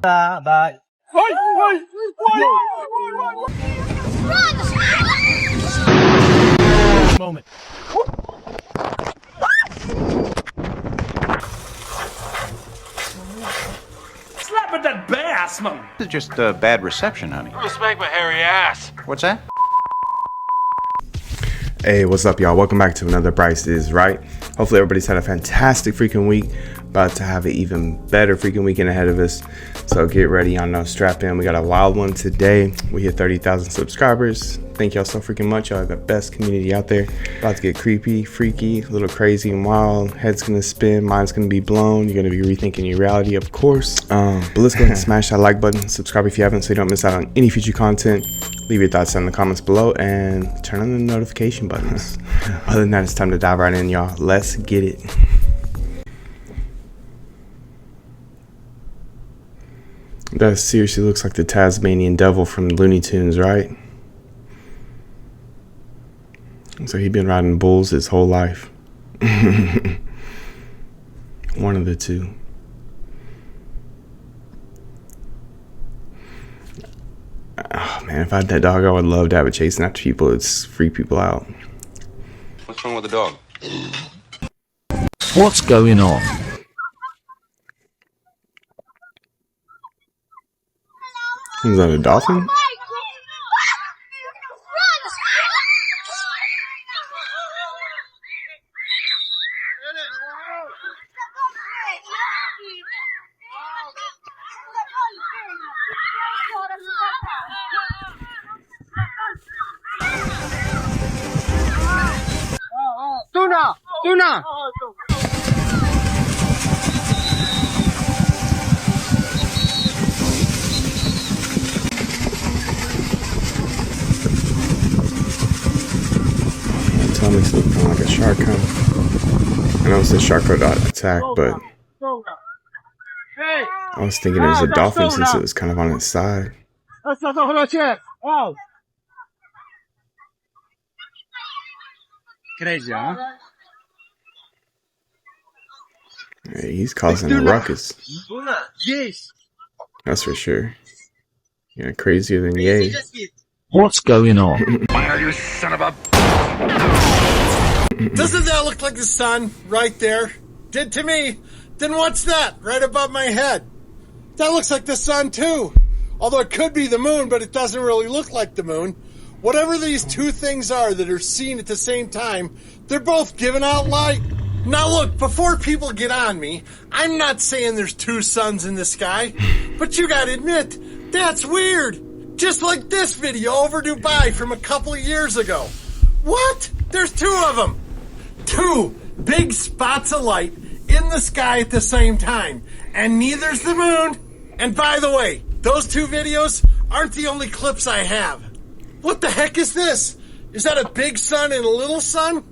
Bye. Moment. Slapping that bass, man. This is just a bad reception, honey. I'm gonna smack my hairy ass. What's that? Hey, what's up, y'all? Welcome back to another Bryce is Right. Hopefully everybody's had a fantastic freaking week. About to have an even better freaking weekend ahead of us. So get ready, y'all know, strap in. We got a wild one today. We hit 30,000 subscribers. Thank y'all so freaking much. Y'all are the best community out there. About to get creepy, freaky, a little crazy and wild. Head's gonna spin, mind's gonna be blown. You're gonna be rethinking your reality, of course. But let's go ahead and smash that like button. Subscribe if you haven't so you don't miss out on any future content. Leave your thoughts in the comments below and turn on the notification buttons. Other than that, it's time to dive right in, y'all. Let's get it. That seriously looks like the Tasmanian devil from Looney Tunes, right? So he's been riding bulls his whole life. One of the two. Oh man, if I had that dog, I would love to have it chasing after people. It's freak people out. What's wrong with the dog? What's going on? Is that a dolphin? Tuna! Tell me something kind of like a shark, huh? I know it's a shark attack, but I was thinking it was a dolphin since it was kind of on its side. Crazy, huh? Hey, he's causing a ruckus. Yes. That's for sure. Yeah, crazier than yay. What's going on? You son of a... Doesn't that look like the sun right there? Did to me. Then what's that right above my head? That looks like the sun too. Although it could be the moon, but it doesn't really look like the moon. Whatever these two things are that are seen at the same time, they're both giving out light. Now look, before people get on me, I'm not saying there's two suns in the sky, but you gotta admit, that's weird. Just like this video over Dubai from a couple of years ago. What? There's two of them. Two big spots of light in the sky at the same time. And neither's the moon. And by the way, those two videos aren't the only clips I have. What the heck is this? Is that a big sun and a little sun?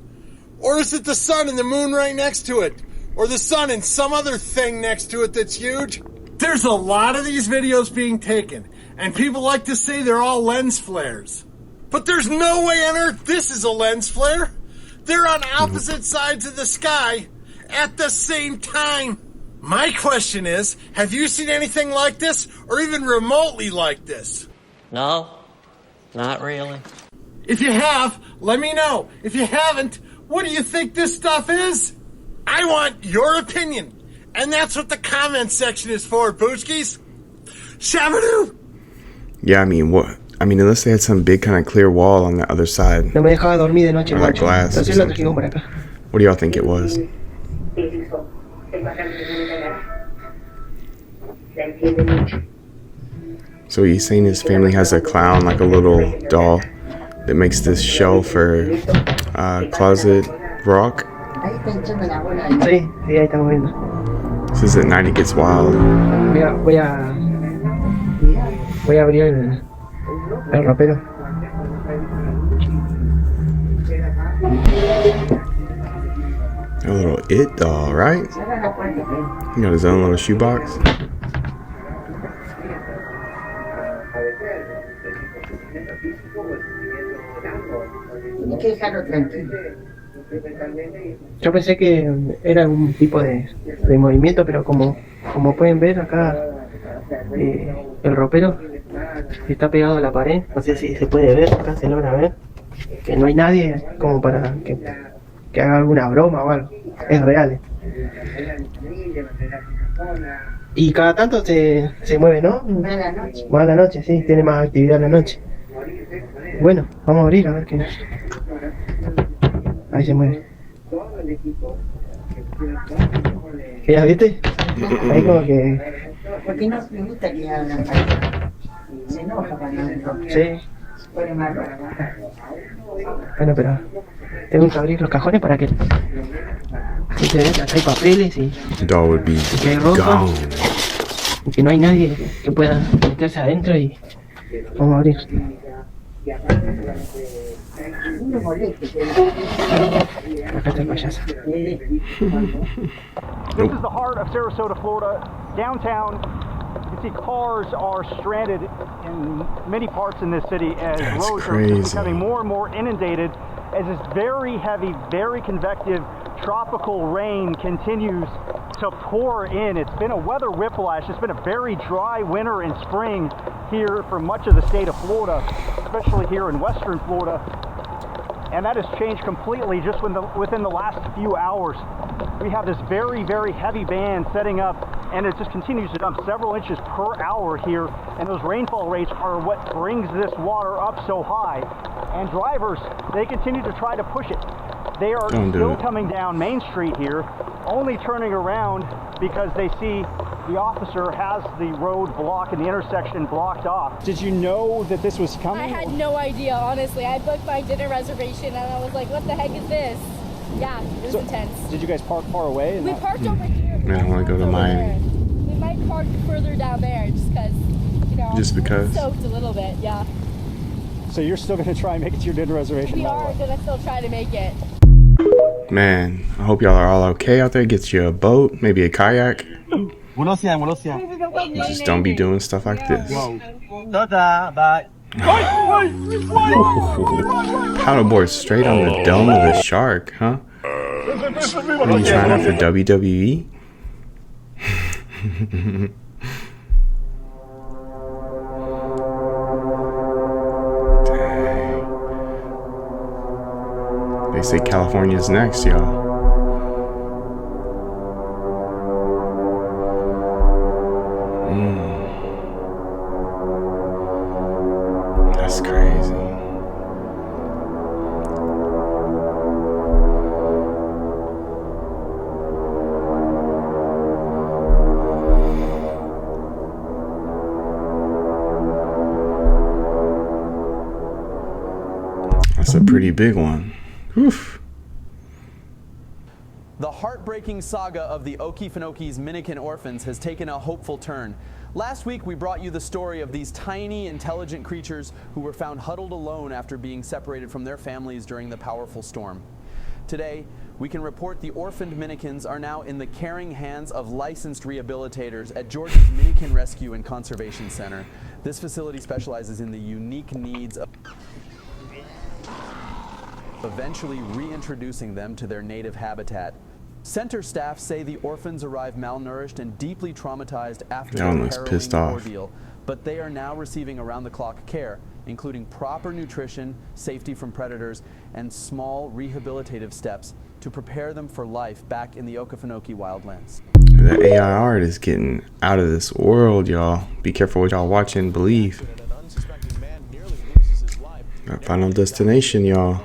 Or is it the sun and the moon right next to it? Or the sun and some other thing next to it that's huge? There's a lot of these videos being taken, and people like to say they're all lens flares. But there's no way on earth this is a lens flare. They're on opposite sides of the sky at the same time. My question is, have you seen anything like this or even remotely like this? No, not really. If you have, let me know. If you haven't, what do you think this stuff is? I want your opinion. And that's what the comment section is for, Boochkies. Shabadoo! Yeah, I mean, what? I mean, unless they had some big kind of clear wall on the other side. No me dejaba dormir de noche, Or like macho. glass. Or Entonces lo something. trajimos para acá. What do y'all think it was? So he's saying his family has a clown, like a little doll, that makes this show for closet rock. Sí, ahí estamos viendo. Says at night it gets wild. Voy a abrir el ropero. A little it doll, right? He got his own little shoebox. Tienes que dejarlo tranquilo. Yo pensé que era un tipo de movimiento, pero como pueden ver acá El ropero está pegado a la pared. No sé si se puede ver, acá se logra ver. Que no hay nadie como para que haga alguna broma o algo. Es real. Y cada tanto se mueve, ¿no? Más a la noche. Más a la noche, sí, tiene más actividad en la noche. Bueno, vamos a abrir a ver qué. Ahí se mueve. ¿Ya viste? Ahí como que... Porque no me gusta que hablan para... Se enoja cuando hablan. Sí. Pone malo. Bueno, pero tengo que abrir los cajones para que... Así se ve, acá hay papeles y... Dog would be que hay ropa. gone. Y que no hay nadie que pueda meterse adentro y... Vamos a abrir. Uno moleste. Acá está el payaso. This is the heart of Sarasota, Florida, downtown. You can see cars are stranded in many parts in this city as That's roads crazy. are just becoming more and more inundated as this very heavy, very convective tropical rain continues to pour in. It's been a weather whiplash. It's been a very dry winter and spring here for much of the state of Florida, especially here in western Florida. And that has changed completely just within the last few hours. We have this very, very heavy band setting up, and it just continues to dump several inches per hour here, and those rainfall rates are what brings this water up so high. And drivers, they continue to try to push it. They are still coming down Main Street here, only turning around because they see the officer has the road blocked and the intersection blocked off. Did you know that this was coming? I had no idea, honestly. I booked my dinner reservation and I was like, what the heck is this? Yeah, it was intense. Did you guys park far away? We parked over here. Man, I want to go to Miami. We might park further down there just because, you know, just because. Soaked a little bit, yeah. So you're still going to try and make it to your dinner reservation? We are going to still try to make it. Man, I hope y'all are all okay out there. Get you a boat, maybe a kayak. Just don't be doing stuff like this. Paddleboard straight on the dome of the shark, huh? What are you trying out for WWE? They say California's next, y'all. That's crazy. That's a pretty big one. Oof. The heartbreaking saga of the Okefenokee Minikin orphans has taken a hopeful turn. Last week, we brought you the story of these tiny, intelligent creatures who were found huddled alone after being separated from their families during the powerful storm. Today, we can report the orphaned Minikins are now in the caring hands of licensed rehabilitators at Georgia's Minikin Rescue and Conservation Center. This facility specializes in the unique needs of eventually reintroducing them to their native habitat. Center staff say the orphans arrived malnourished and deeply traumatized after their harrowing ordeal, but they are now receiving around-the-clock care, including proper nutrition, safety from predators, and small rehabilitative steps to prepare them for life back in the Okefenokee wildlands. The AI art is getting out of this world, y'all. Be careful what y'all watching, believe. Final Destination, y'all.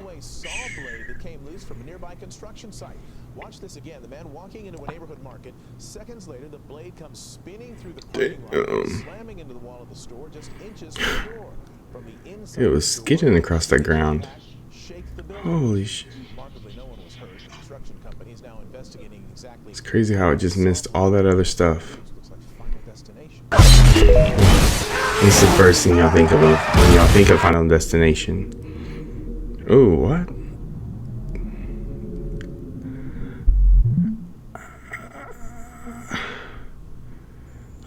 Watch this again. The man walking into a neighborhood market. Seconds later, the blade comes spinning through the parking lot, slamming into the wall of the store just inches from the door. From the inside, it was skidding across the ground. Holy shit. It's crazy how it just missed all that other stuff. It's the first thing y'all think of when y'all think of Final Destination. Oh, what?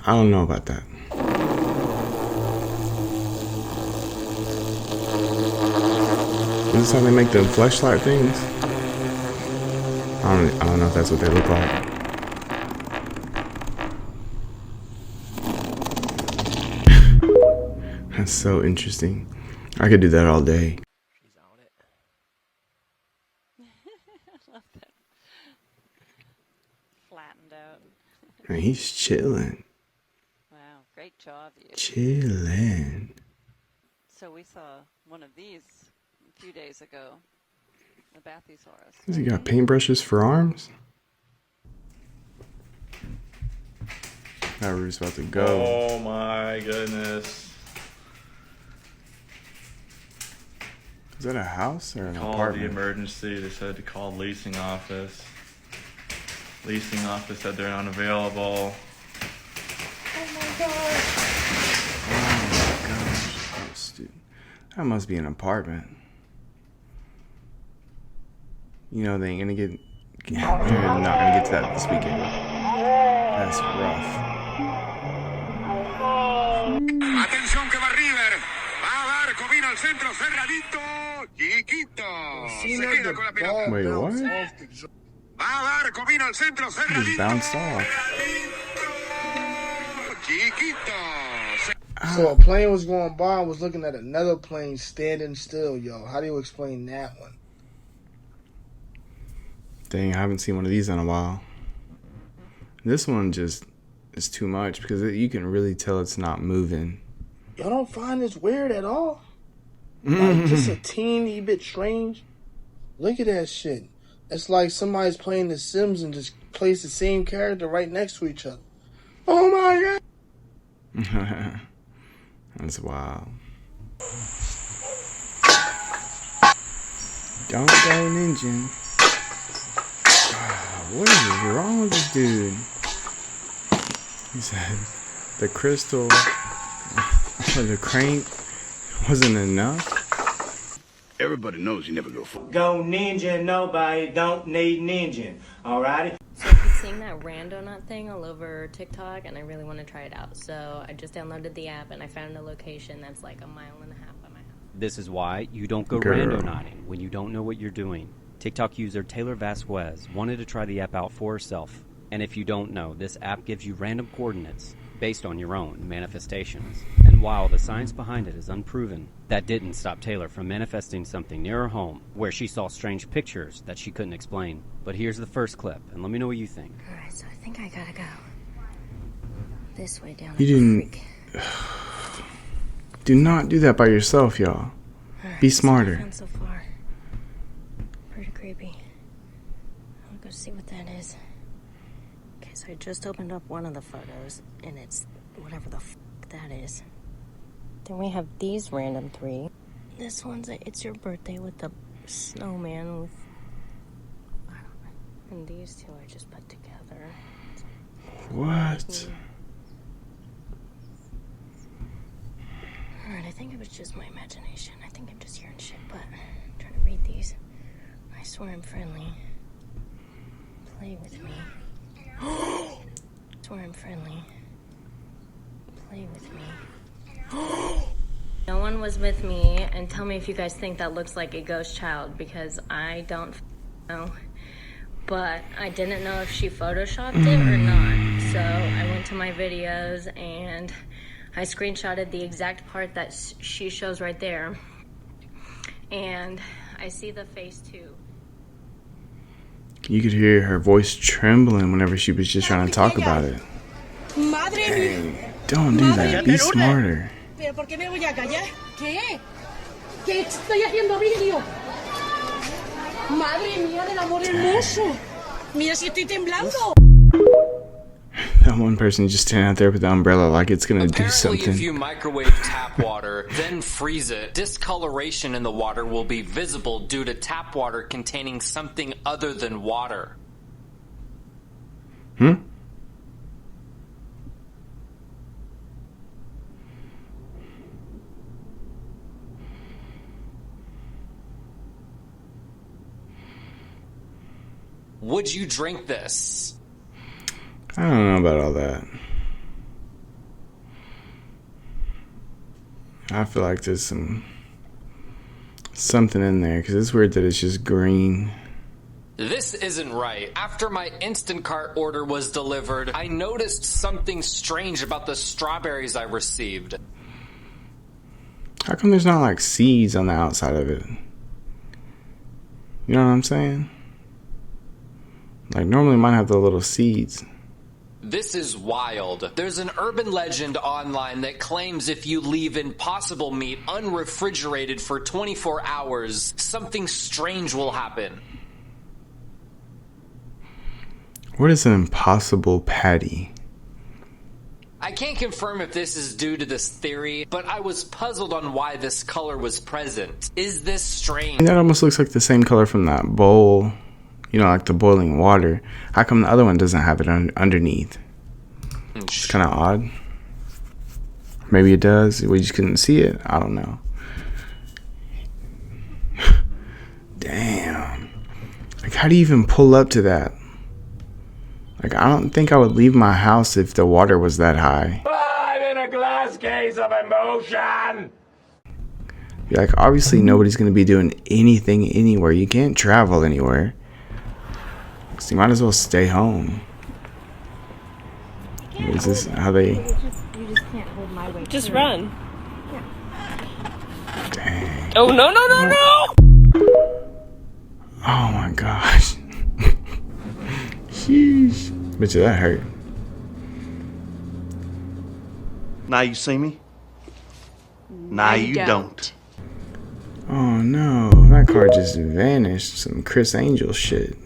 I don't know about that. Is this how they make them fleshlight things? I don't know if that's what they look like. That's so interesting. I could do that all day. She's on it. I love that. Flattened out. Man, he's chilling. Wow, great job, you. Chilling. So we saw one of these a few days ago. The Bathysaurus. Has he got paintbrushes for arms? Now we're just about to go. Oh my goodness. Is that a house or an Called apartment? the emergency. They said to call leasing office. Leasing office said they're unavailable. Oh my god. Oh my gosh. That must be an apartment. You know they ain't gonna get. They're not gonna get to that this weekend. That's rough. Atención que va River. Va Barco, vino al centro cerradito. Chiquito. Se queda con la pelota. Wait, what? Va Barco, vino al centro He cerradito. just bounced off. Chiquito. So a plane was going by and was looking at another plane standing still, yo. How do you explain that one? Dang, I haven't seen one of these in a while. This one just is too much because you can really tell it's not moving. Y'all don't find this weird at all? Like, just a teeny bit strange? Look at that shit. It's like somebody's playing The Sims and just placed the same character right next to each other. Oh my god! That's wild. Don't go ninja. What is wrong with this dude? He said the crystal or the crank wasn't enough. Everybody knows you never go for Go ninja, nobody don't need ninja. Alrighty? So I keep seeing that randonut thing all over TikTok and I really want to try it out. So I just downloaded the app and I found a location that's like 1.5 miles by my house. This is why you don't go randonauting when you don't know what you're doing. TikTok user Taylor Vasquez wanted to try the app out for herself. And if you don't know, this app gives you random coordinates based on your own manifestations. And while the science behind it is unproven, that didn't stop Taylor from manifesting something near her home where she saw strange pictures that she couldn't explain. But here's the first clip, and let me know what you think. Alright, so I think I gotta go this way down You didn't. Do not do that by yourself, y'all. Be smarter. So far. Pretty creepy. I'll go see what that is. Okay, so I just opened up one of the photos, and it's whatever the f that is. Then we have these random 3. This one's It's Your Birthday with the snowman with... I don't know. And these 2 I just put together. What? Alright, I think it was just my imagination. I think I'm just hearing shit, but I'm trying to read these. I swear I'm friendly. Play with me. Swear I'm friendly. Play with me. No one was with me, and tell me if you guys think that looks like a ghost child, because I don't know. But I didn't know if she photoshopped it or not. So I went to my videos and I screenshotted the exact part that she shows right there. And I see the face too. You could hear her voice trembling whenever she was just trying to talk about it. Madre Hey, don't do that. Be smarter. ¿Pero por qué me voy a callar? ¿Qué? ¿Qué estoy haciendo vídeo? Madre mía del amor hermoso. Mira si estoy temblando. That one person just standing out there with the umbrella like it's gonna do Apparently, something. if you microwave tap water, then freeze it, discoloration in the water will be visible due to tap water containing something other than water. Would you drink this? I don't know about all that. I feel like there's something in there because it's weird that it's just green. This isn't right. After my Instacart order was delivered, I noticed something strange about the strawberries I received. How come there's not like seeds on the outside of it? You know what I'm saying? Like normally mine have the little seeds. This is wild. There's an urban legend online that claims if you leave impossible meat unrefrigerated for 24 hours, something strange will happen. What is an impossible patty? I can't confirm if this is due to this theory, but I was puzzled on why this color was present. Is this strange? That almost looks like the same color from that bowl. You know, like the boiling water. How come the other one doesn't have it underneath? It's kind of odd. Maybe it does. We just couldn't see it. I don't know. Damn. Like, how do you even pull up to that? Like, I don't think I would leave my house if the water was that high. I'm in a glass case of emotion. Like, obviously nobody's going to be doing anything anywhere. You can't travel anywhere. So you might as well stay home. Is this how they... You just can't hold my weight. Just run. Yeah. Dang. Oh, no, no, no, no! Oh my gosh. Sheesh. Bet you that hurt. Now you see me? Now you don't. Oh no, that car just vanished. Some Chris Angel shit.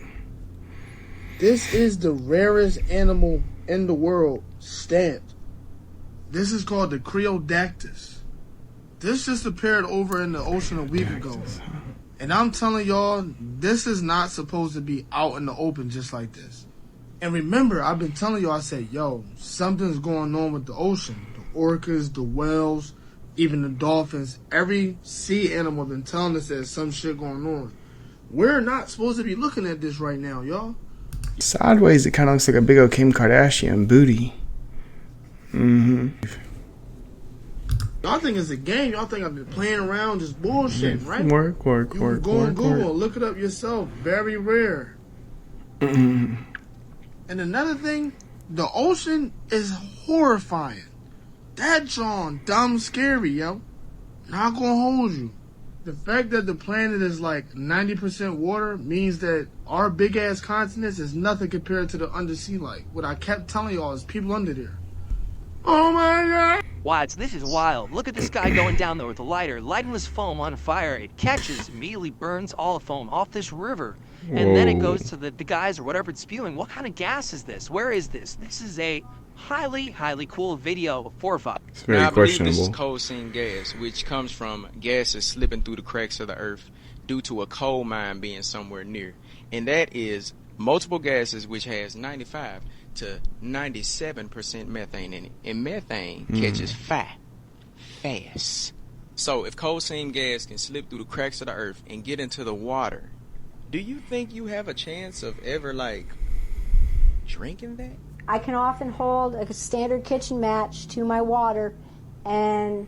This is the rarest animal in the world stamped. This is called the Creodactys. This just appeared over in the ocean a week ago. And I'm telling y'all, this is not supposed to be out in the open just like this. And remember, I've been telling y'all, I said, yo, something's going on with the ocean. The orcas, the whales, even the dolphins. Every sea animal been telling us there's some shit going on. We're not supposed to be looking at this right now, y'all. Sideways, it kind of looks like a big old Kim Kardashian booty. Y'all think it's a game. Y'all think I've been playing around just bullshitting, right? Work. Go on Google, look it up yourself. Very rare. And another thing, the ocean is horrifying. That John, dumb scary, yo. Not gonna hold you. The fact that the planet is like 90% water means that our big ass continents is nothing compared to the undersea light. What I kept telling y'all is people under there. Oh my god! Wow, this is wild. Look at this guy going down there with a lighter, lighting this foam on fire. It catches, immediately burns all the foam off this river. And then it goes to the guys or whatever it's spewing. What kind of gas is this? Where is this? This is a highly, highly cool video for fun. It's very now, I believe questionable. this is coal seam gas, which comes from gases slipping through the cracks of the earth due to a coal mine being somewhere near. And that is multiple gases which has 95 to 97% methane in it. And methane catches fire fast. So if coal seam gas can slip through the cracks of the earth and get into the water, do you think you have a chance of ever, like, drinking that? I can often hold a standard kitchen match to my water, and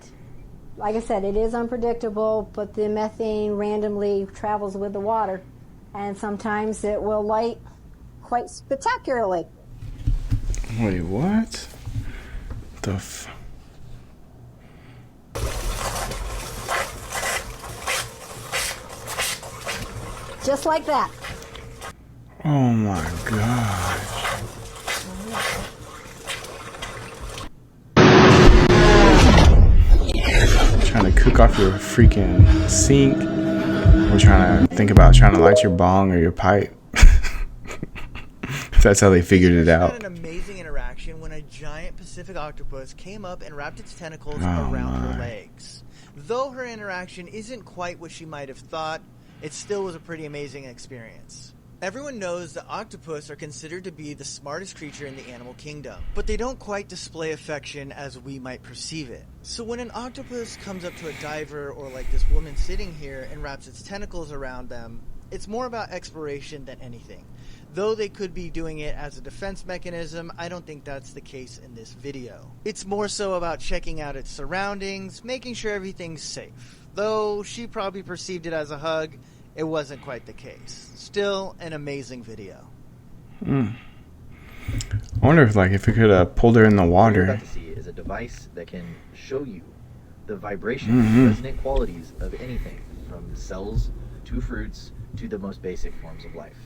like I said, it is unpredictable, but the methane randomly travels with the water, and sometimes it will light quite spectacularly. Wait, what? Just like that. Oh my gosh. Trying to cook off your freaking sink. We're trying to think about trying to light your bong or your pipe. That's how they figured it out. Had an amazing interaction when a giant Pacific octopus came up and wrapped its tentacles around her legs. Though her interaction isn't quite what she might have thought, it still was a pretty amazing experience. Everyone knows that octopus are considered to be the smartest creature in the animal kingdom, but they don't quite display affection as we might perceive it. So when an octopus comes up to a diver, or like this woman sitting here, and wraps its tentacles around them, it's more about exploration than anything. Though they could be doing it as a defense mechanism, I don't think that's the case in this video. It's more so about checking out its surroundings, making sure everything's safe. Though she probably perceived it as a hug, it wasn't quite the case. Still an amazing video. I wonder if we could have pulled her in the What you're water. about to see is a device that can show you the vibration, resonant qualities of anything, from cells to fruits to the most basic forms of life.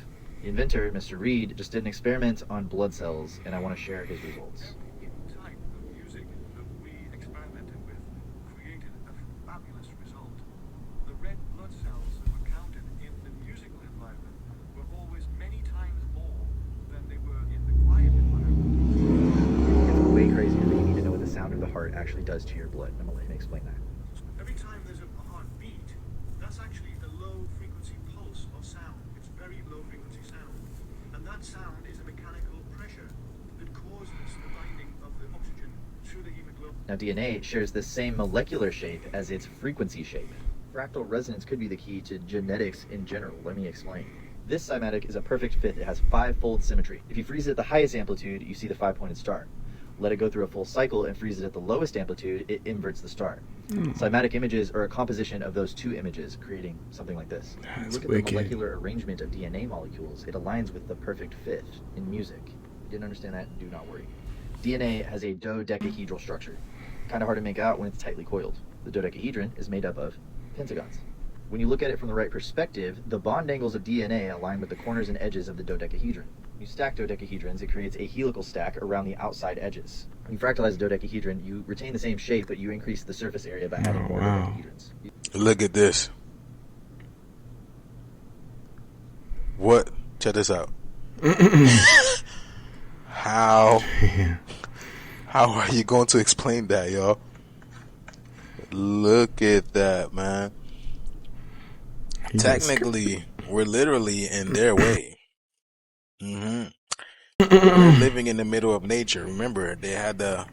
The inventor, Mr. Reed, just did an experiment on blood cells, and I want to share his results. Heart actually does to your blood. I'm gonna let him explain that. Every time there's a heartbeat, that's actually a low frequency pulse or sound. It's very low frequency sound. And that sound is a mechanical pressure that causes the binding of the oxygen to the hemoglobin. Now DNA shares the same molecular shape as its frequency shape. Fractal resonance could be the key to genetics in general. Let me explain. This cymatic is a perfect fit. It has 5-fold symmetry. If you freeze it at the highest amplitude, you see the 5-pointed star. Let it go through a full cycle and freeze it at the lowest amplitude, it inverts the star. Cymatic images are a composition of those two images, creating something like this. When you look at the molecular arrangement of DNA molecules, it aligns with the perfect fit in music. If you didn't understand that, do not worry. DNA has a dodecahedral structure. Kind of hard to make out when it's tightly coiled. The dodecahedron is made up of pentagons. When you look at it from the right perspective, the bond angles of DNA align with the corners and edges of the dodecahedron. When you stack dodecahedrons, it creates a helical stack around the outside edges. When you fractalize a dodecahedron, you retain the same shape, but you increase the surface area by adding more dodecahedrons. Look at this. What? Check this out. How are you going to explain that, y'all? Look at that, man. Technically, we're literally in their way. We're living in the middle of nature. Remember, they had to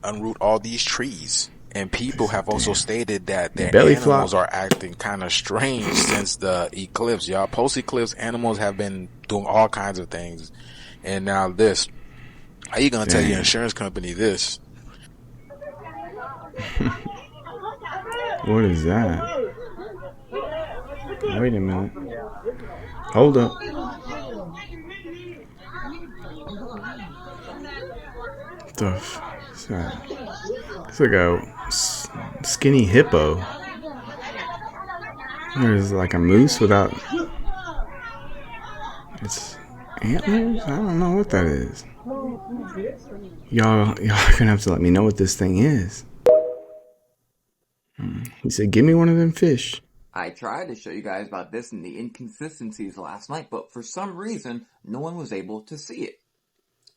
unroot all these trees. And people have also stated that their animals are acting kind of strange since the eclipse, y'all. Post-eclipse, animals have been doing all kinds of things. And now this. How you going to tell your insurance company this? What is that? Wait a minute. Hold up. What the fuck is that? It's like a skinny hippo. There's like a moose without its antlers? I don't know what that is. Y'all are gonna have to let me know what this thing is. He said, give me one of them fish. I tried to show you guys about this and the inconsistencies last night, but for some reason, no one was able to see it.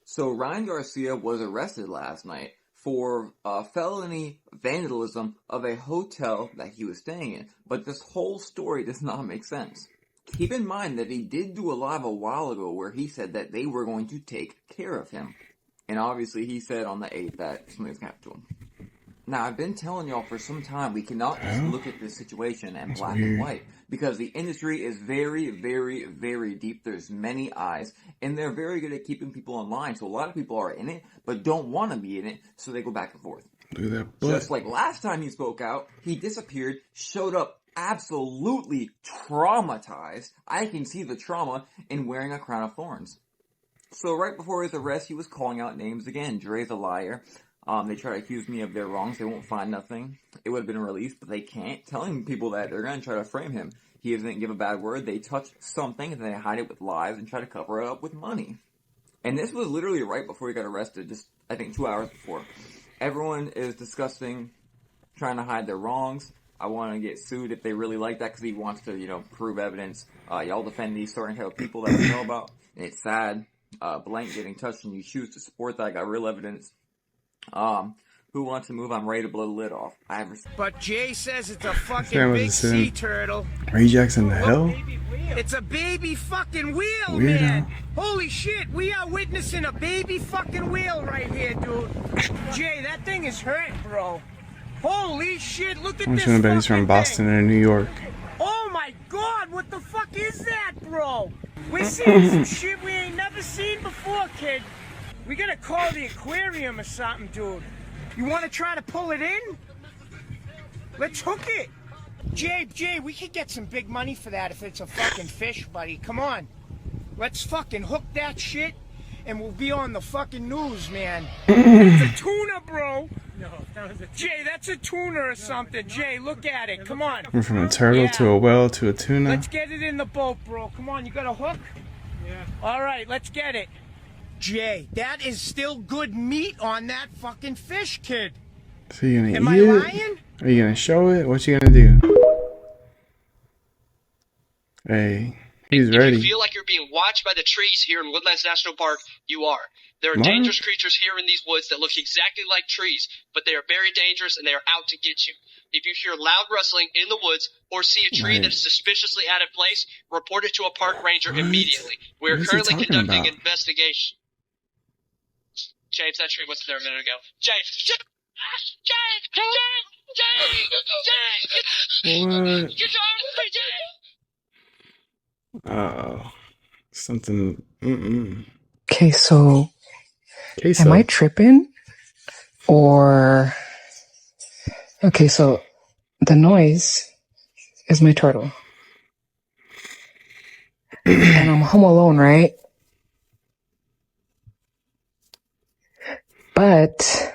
So Ryan Garcia was arrested last night for felony vandalism of a hotel that he was staying in. But this whole story does not make sense. Keep in mind that he did do a live a while ago where he said that they were going to take care of him. And obviously he said on the 8th that something's happened to him. Now, I've been telling y'all for some time we cannot just look at this situation in black and white because the industry is very, very, very deep. There's many eyes, and they're very good at keeping people online. So a lot of people are in it, but don't want to be in it, so they go back and forth. Look at that butt. Just like last time he spoke out, he disappeared, showed up absolutely traumatized. I can see the trauma in wearing a crown of thorns. So right before his arrest, he was calling out names again. Dre's a liar. They try to accuse me of their wrongs. They won't find nothing. It would have been released, but they can't. Telling people that they're going to try to frame him. He doesn't give a bad word. They touch something, and then they hide it with lies and try to cover it up with money. And this was literally right before he got arrested, just, I think, 2 hours before. Everyone is discussing, trying to hide their wrongs. I want to get sued if they really like that, because he wants to, prove evidence. Y'all defend these certain of people that we know about. And it's sad. Blank getting touched, and you choose to support that. I got real evidence. Who wants to move? I'm ready to blow the lid off. But Jay says it's a fucking big sea turtle. Rejects in the hell? It's a baby fucking whale, Weirdo. man. Holy shit, we are witnessing a baby fucking whale right here, dude. Jay, that thing is hurt, bro. Holy shit, look at this I bet he's from Boston or New York. Oh my god, what the fuck is that, bro? We're seeing some shit we ain't never seen before, kid. We gotta call the aquarium or something, dude. You wanna try to pull it in? Let's hook it. Jay, we could get some big money for that if it's a fucking fish, buddy. Come on. Let's fucking hook that shit and we'll be on the fucking news, man. That's a tuna, bro. No, that was a Jay, that's a tuna or something. Jay, look at it. Come on. Went from a turtle to a whale to a tuna. Let's get it in the boat, bro. Come on, you got a hook? Yeah. All right, let's get it. Jay, that is still good meat on that fucking fish, kid. So you gonna Am eat I it? lying? Are you gonna show it? What you gonna do? Hey, he's ready. If you feel like you're being watched by the trees here in Woodlands National Park, you are. There are What? dangerous creatures here in these woods that look exactly like trees, but they are very dangerous and they are out to get you. If you hear loud rustling in the woods or see a tree that is suspiciously out of place, report it to a park ranger immediately. We are What is he currently talking conducting about? investigation. James, that tree wasn't there a minute ago. James! What? Get your arms free, James! Oh, something. Okay, so Queso. am I tripping? Or okay, so the noise is my turtle. And I'm home alone, right? But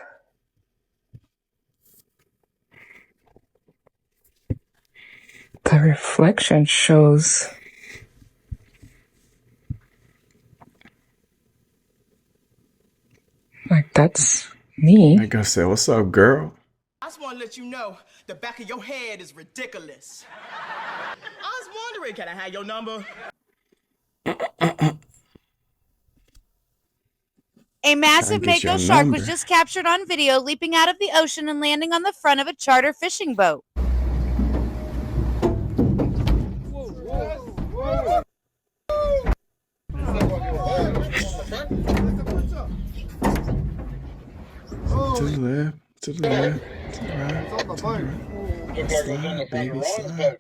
the reflection shows like that's me. I gotta say, what's up, girl? I just want to let you know the back of your head is ridiculous. I was wondering, can I have your number? A massive Gotta get mako your shark was number. just captured on video leaping out of the ocean and landing on the front of a charter fishing boat. To the left, to the left, to the right, to the right. Slide, baby, slide.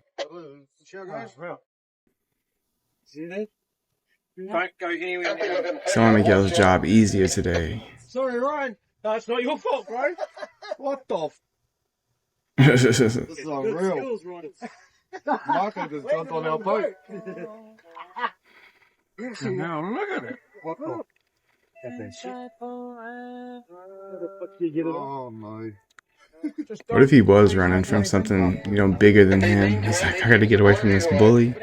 Don't go anywhere. Someone make y'all's job easier today. Sorry, Ryan. That's not your fault, bro. What the This is unreal. Michael just jumped on our boat. Now look at it. What the? Oh my. What if he was running from something, bigger than him? He's like, I gotta get away from this bully.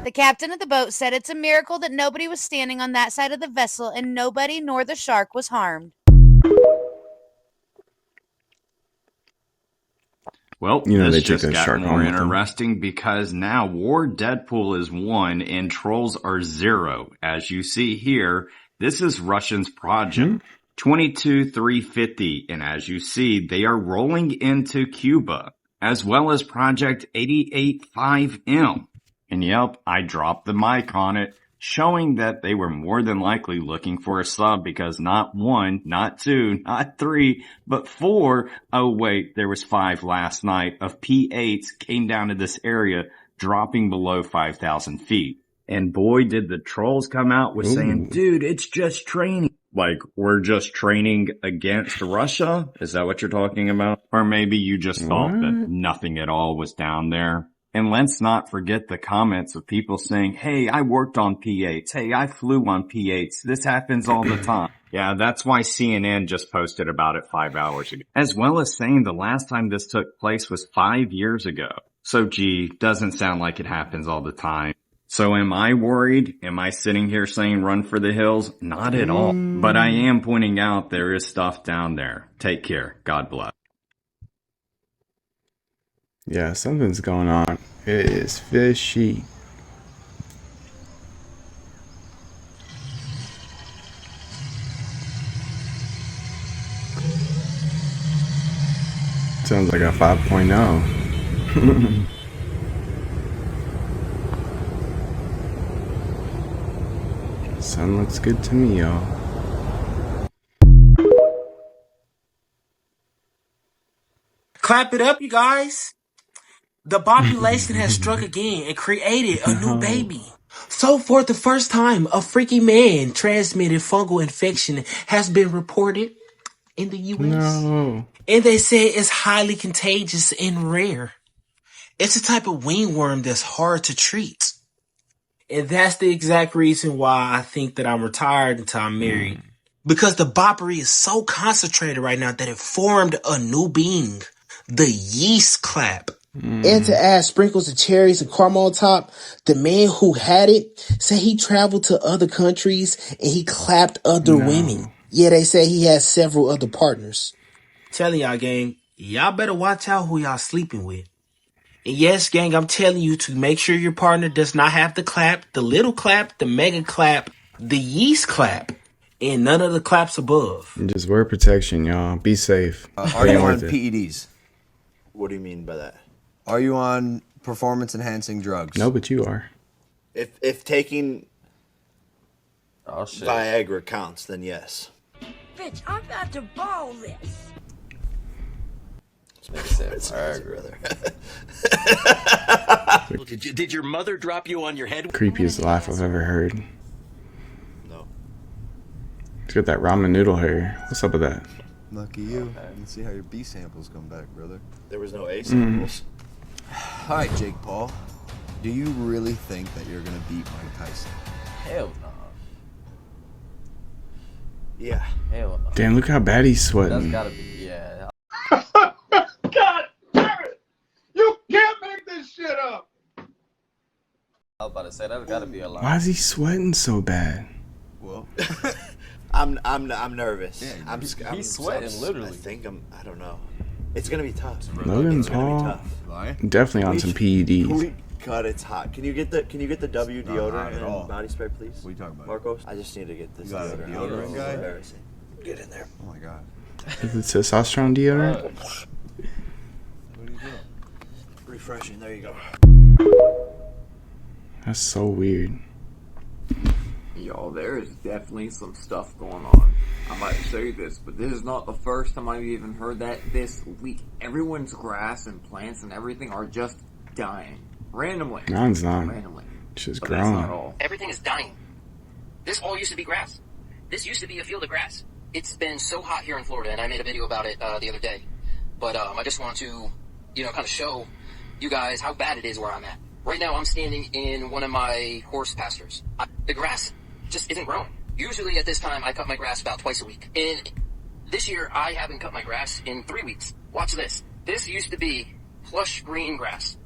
The captain of the boat said it's a miracle that nobody was standing on that side of the vessel and nobody nor the shark was harmed. Well, They this took just a got shark more home with them. interesting because now War Deadpool is 1 and Trolls are 0. As you see here, this is Russians' project. 22-350, and as you see, they are rolling into Cuba, as well as Project 88-5M. And yep, I dropped the mic on it, showing that they were more than likely looking for a sub because not 1, not 2, not 3, but 4, oh wait, there was 5 last night, of P8s came down to this area, dropping below 5,000 feet. And boy, did the trolls come out with saying, dude, it's just training. Like, we're just training against Russia? Is that what you're talking about? Or maybe you just thought that nothing at all was down there. And let's not forget the comments of people saying, hey, I worked on P8s. Hey, I flew on P8s. This happens all the time. Yeah, that's why CNN just posted about it 5 hours ago. As well as saying the last time this took place was 5 years ago. So gee, doesn't sound like it happens all the time. So am I worried? Am I sitting here saying run for the hills? Not at all. But I am pointing out there is stuff down there. Take care. God bless. Yeah, something's going on. It is fishy. Sounds like a 5.0. Sun looks good to me, y'all. Clap it up, you guys. The population has struck again and created a new baby. So for the first time, a freaky man transmitted fungal infection has been reported in the U.S. No. And they say it's highly contagious and rare. It's a type of wingworm that's hard to treat. And that's the exact reason why I think that I'm retired until I'm married. Because the boppery is so concentrated right now that it formed a new being. The yeast clap. And to add sprinkles of cherries and caramel on top, the man who had it said he traveled to other countries and he clapped other women. Yeah, they say he has several other partners. Telling y'all, gang, y'all better watch out who y'all sleeping with. And yes, gang, I'm telling you to make sure your partner does not have the clap, the little clap, the mega clap, the yeast clap, and none of the claps above. And just wear protection, y'all. Be safe. Are you on Worth it. PEDs? What do you mean by that? Are you on performance-enhancing drugs? No, but you are. If taking shit. Viagra counts, then yes. Bitch, I'm about to ball this. Brother. Did your mother drop you on your head? Creepiest laugh I've ever heard. No. He's got that ramen noodle hair. What's up with that? Lucky you. Let's see how your B samples come back, brother. There was no A samples. All right, Jake Paul. Do you really think that you're gonna beat Mike Tyson? Hell no. Yeah. Hell no. Damn, look how bad he's sweating. That's gotta be, yeah. God damn it! You can't make this shit up! I was about to say, that's gotta be a lot. Why is he sweating so bad? Well, I'm nervous. Yeah, he's sweating, literally. I don't know. It's gonna be tough. Logan It's gonna be Paul, tough. definitely on some PEDs. God, it's hot. Can you get the W deodorant not at all. and body spray, please? What are you talking about? Marcos? I just need to get this You got a deodorant. deodorant guy? It's embarrassing. Get in there. Oh my god. Is it testosterone deodorant? What are you doing? Refreshing. There you go. That's so weird. Yo, there is definitely some stuff going on. I might say this, but this is not the first time I've even heard that this week. Everyone's grass and plants and everything are just dying. Randomly. Mine's not. Randomly. It's just But that's not growing. all. Everything is dying. This all used to be grass. This used to be a field of grass. It's been so hot here in Florida, and I made a video about it the other day. But I just want to, kind of show you guys how bad it is where I'm at. Right now, I'm standing in one of my horse pastures. The grass just isn't growing. Usually at this time, I cut my grass about twice a week. And this year, I haven't cut my grass in 3 weeks. Watch this. This used to be plush green grass.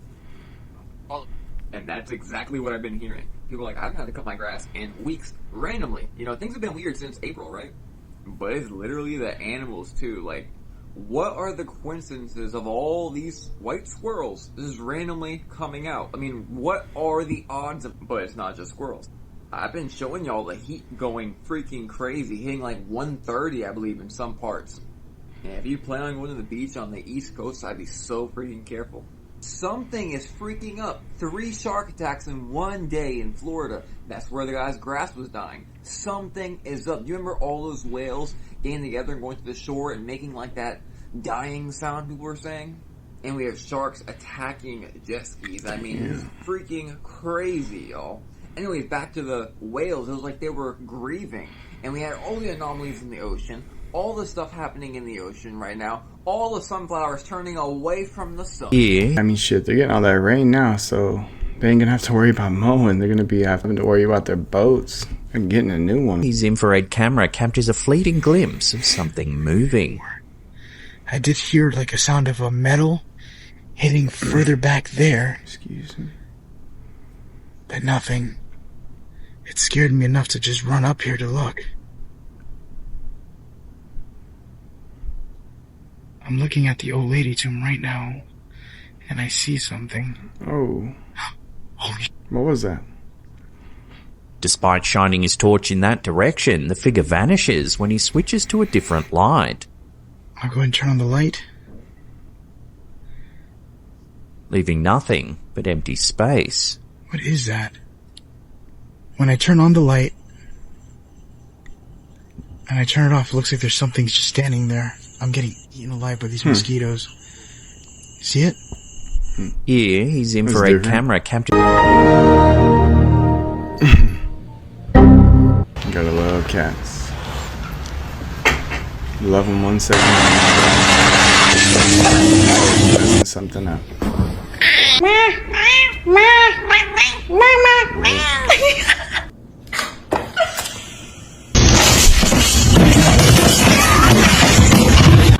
And that's exactly what I've been hearing. People are like, I've had to cut my grass in weeks, randomly. Things have been weird since April, right? But it's literally the animals, too. Like, what are the coincidences of all these white squirrels just randomly coming out? I mean, what are the odds of... But it's not just squirrels. I've been showing y'all the heat going freaking crazy, hitting like 130, I believe, in some parts. And if you plan on going to the beach on the East Coast, I'd be so freaking careful. Something is freaking up. 3 shark attacks in one day in Florida. That's where the guy's grass was dying. Something is up. You remember all those whales getting together and going to the shore and making like that dying sound people were saying? And we have sharks attacking jet skis. I mean, it's freaking crazy, y'all. Anyways, back to the whales. It was like they were grieving. And we had all the anomalies in the ocean. All the stuff happening in the ocean right now. All the sunflowers turning away from the sun. Yeah. I mean, shit, they're getting all that rain now, so they ain't gonna have to worry about mowing. They're gonna be having to worry about their boats and getting a new one. His infrared camera captures a fleeting glimpse of something moving. I did hear like a sound of a metal hitting further back there. Excuse me. But nothing. It scared me enough to just run up here to look. I'm looking at the old lady tomb right now, and I see something. Oh. Holy... What was that? Despite shining his torch in that direction, the figure vanishes when he switches to a different light. I'll go and turn on the light. Leaving nothing but empty space. What is that? When I turn on the light, and I turn it off, it looks like there's something just standing there. I'm getting eaten alive by these mosquitoes. See it? Here, his infrared camera captured... Gotta love cats. Love them 1 second. Something up.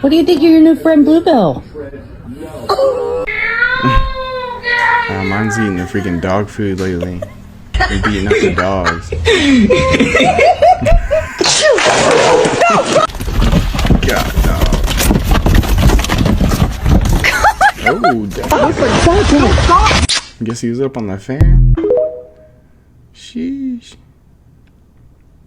What do you think of your new friend Bluebell? Mine's eating the freaking dog food lately. We're beating up the dogs. God, dog. Oh, dog. Guess he was up on the fan. Sheesh.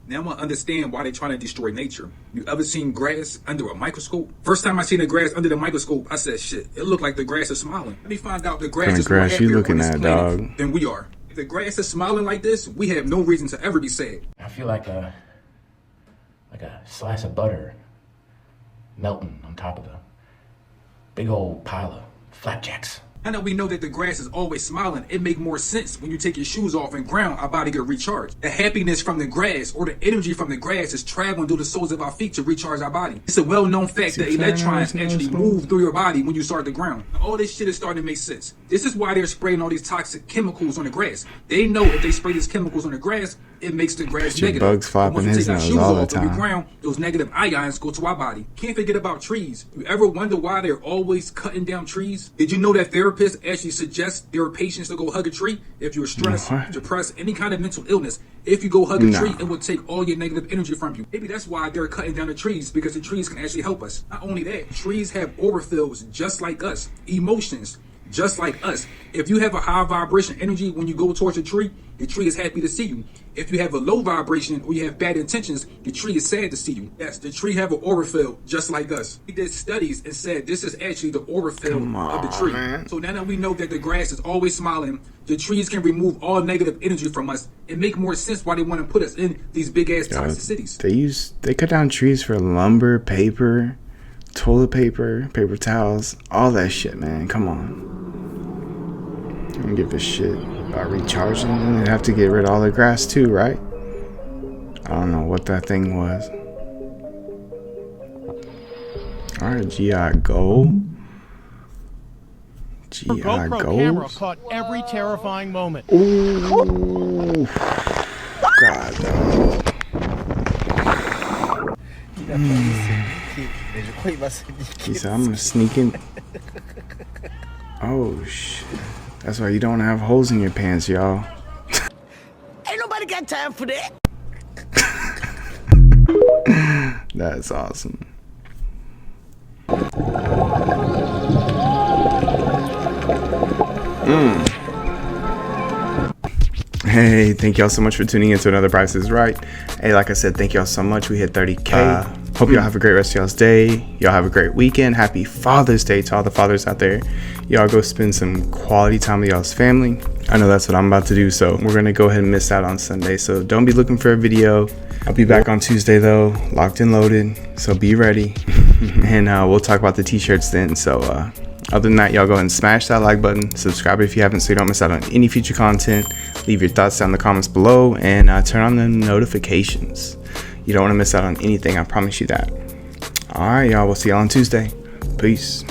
Now I understand why they're trying to destroy nature. You ever seen grass under a microscope? First time I seen the grass under the microscope, I said, shit, it looked like the grass is smiling. Let me find out the grass is more grass you happier looking on this at, planet dog? than we are. If the grass is smiling like this, we have no reason to ever be sad. I feel like a slice of butter melting on top of a big old pile of flapjacks. Now that we know that the grass is always smiling, it make more sense when you take your shoes off and ground, our body get recharged. The happiness from the grass or the energy from the grass is traveling through the soles of our feet to recharge our body. It's a well-known fact that electrons actually move through your body when you start to ground. All this shit is starting to make sense. This is why they're spraying all these toxic chemicals on the grass. They know if they spray these chemicals on the grass, it makes the grass negative. Bugs flopping his nose all the time. Ground, those negative ions go to our body. Can't forget about trees. You ever wonder why they're always cutting down trees? Did you know that therapists actually suggest their patients to go hug a tree? If you're stressed, depressed, any kind of mental illness, if you go hug a tree, it will take all your negative energy from you. Maybe that's why they're cutting down the trees, because the trees can actually help us. Not only that, trees have orphils just like us, emotions just like us. If you have a high vibration energy when you go towards a tree, the tree is happy to see you. If you have a low vibration or you have bad intentions, the tree is sad to see you. Yes, the tree have an orphil just like us. We did studies and said this is actually the orphil of the tree. Man. So now that we know that the grass is always smiling, the trees can remove all negative energy from us. It make more sense why they want to put us in these big ass toxic cities. They cut down trees for lumber, paper, toilet paper, paper towels, all that shit, man. Come on. I don't give a shit about recharging. And they have to get rid of all the grass too, right? I don't know what that thing was. Alright, GI Go. GI GoPro Go. camera caught every terrifying moment. Ooh. God, no. He said, I'm gonna sneak in. Oh, shit. That's why you don't have holes in your pants, y'all. Ain't nobody got time for that. That's awesome. Hey, thank y'all so much for tuning in to another Bryce is Right. Hey, like I said, thank y'all so much. We hit 30K. Hope y'all have a great rest of y'all's day. Y'all have a great weekend. Happy Father's Day to all the fathers out there. Y'all go spend some quality time with y'all's family. I know that's what I'm about to do, so we're gonna go ahead and miss out on Sunday. So don't be looking for a video. I'll be back on Tuesday though, locked and loaded. So be ready. And we'll talk about the t-shirts then. So other than that, y'all go ahead and smash that like button, subscribe if you haven't so you don't miss out on any future content. Leave your thoughts down in the comments below, and turn on the notifications. You don't want to miss out on anything, I promise you that. Alright, y'all, we'll see y'all on Tuesday. Peace.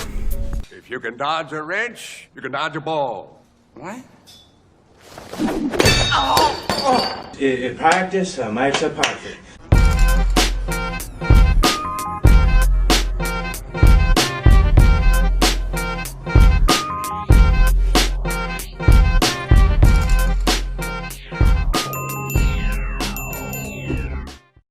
If you can dodge a wrench, you can dodge a ball. What? In practice makes a perfect.